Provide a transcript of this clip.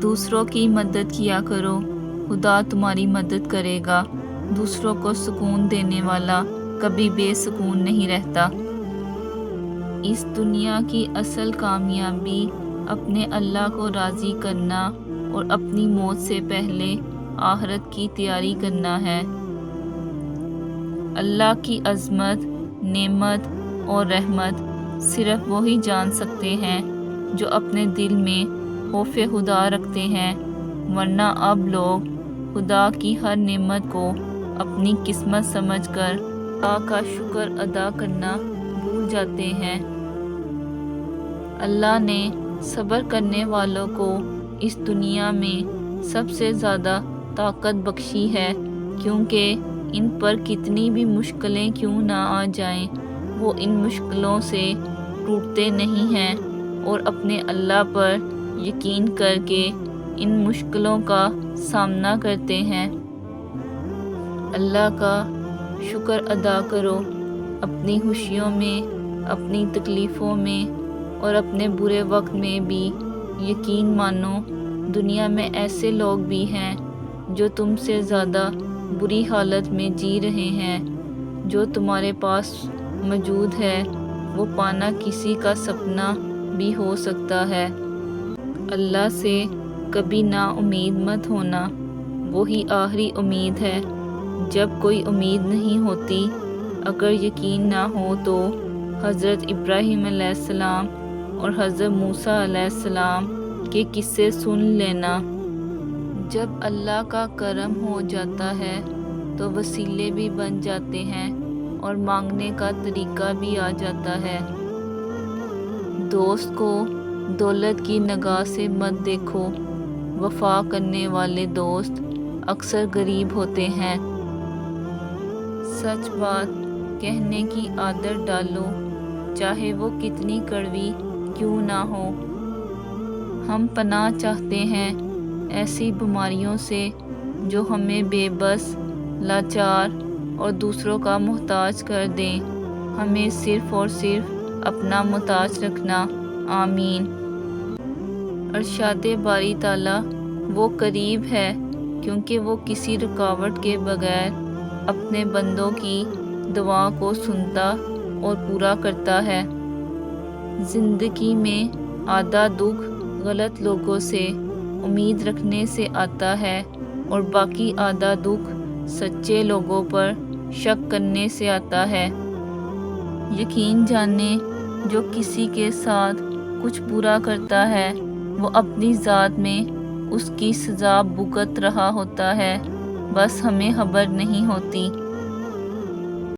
دوسروں کی مدد کیا کرو، خدا تمہاری مدد کرے گا۔ دوسروں کو سکون دینے والا کبھی بے سکون نہیں رہتا۔ اس دنیا کی اصل کامیابی اپنے اللہ کو راضی کرنا اور اپنی موت سے پہلے آخرت کی تیاری کرنا ہے۔ اللہ کی عظمت، نعمت اور رحمت صرف وہی جان سکتے ہیں جو اپنے دل میں خوف خدا رکھتے ہیں، ورنہ اب لوگ خدا کی ہر نعمت کو اپنی قسمت سمجھ کر خدا کا شکر ادا کرنا بھول جاتے ہیں۔ اللہ نے صبر کرنے والوں کو اس دنیا میں سب سے زیادہ طاقت بخشی ہے، کیونکہ ان پر کتنی بھی مشکلیں کیوں نہ آ جائیں، وہ ان مشکلوں سے ٹوٹتے نہیں ہیں اور اپنے اللہ پر یقین کر کے ان مشکلوں کا سامنا کرتے ہیں۔ اللہ کا شکر ادا کرو، اپنی خوشیوں میں، اپنی تکلیفوں میں اور اپنے برے وقت میں بھی یقین مانو۔ دنیا میں ایسے لوگ بھی ہیں جو تم سے زیادہ بری حالت میں جی رہے ہیں۔ جو تمہارے پاس موجود ہے وہ پانا کسی کا سپنا بھی ہو سکتا ہے۔ اللہ سے کبھی نا امید مت ہونا، وہی آخری امید ہے۔ جب کوئی امید نہیں ہوتی، اگر یقین نہ ہو تو حضرت ابراہیم علیہ السلام اور حضرت موسیٰ علیہ السلام کے قصے سن لینا۔ جب اللہ کا کرم ہو جاتا ہے تو وسیلے بھی بن جاتے ہیں اور مانگنے کا طریقہ بھی آ جاتا ہے۔ دوست کو دولت کی نگاہ سے مت دیکھو، وفا کرنے والے دوست اکثر غریب ہوتے ہیں۔ سچ بات کہنے کی عادت ڈالو، چاہے وہ کتنی کڑوی کیوں نہ ہو۔ ہم پناہ چاہتے ہیں ایسی بیماریوں سے جو ہمیں بے بس، لاچار اور دوسروں کا محتاج کر دیں۔ ہمیں صرف اور صرف اپنا محتاج رکھنا، آمین۔ ارشاد باری تعالیٰ وہ قریب ہے کیونکہ وہ کسی رکاوٹ کے بغیر اپنے بندوں کی دعا کو سنتا اور پورا کرتا ہے۔ زندگی میں آدھا دکھ غلط لوگوں سے امید رکھنے سے آتا ہے اور باقی آدھا دکھ سچے لوگوں پر شک کرنے سے آتا ہے۔ یقین جانیں جو کسی کے ساتھ کچھ برا کرتا ہے وہ اپنی ذات میں اس کی سزا بھگت رہا ہوتا ہے، بس ہمیں خبر نہیں ہوتی۔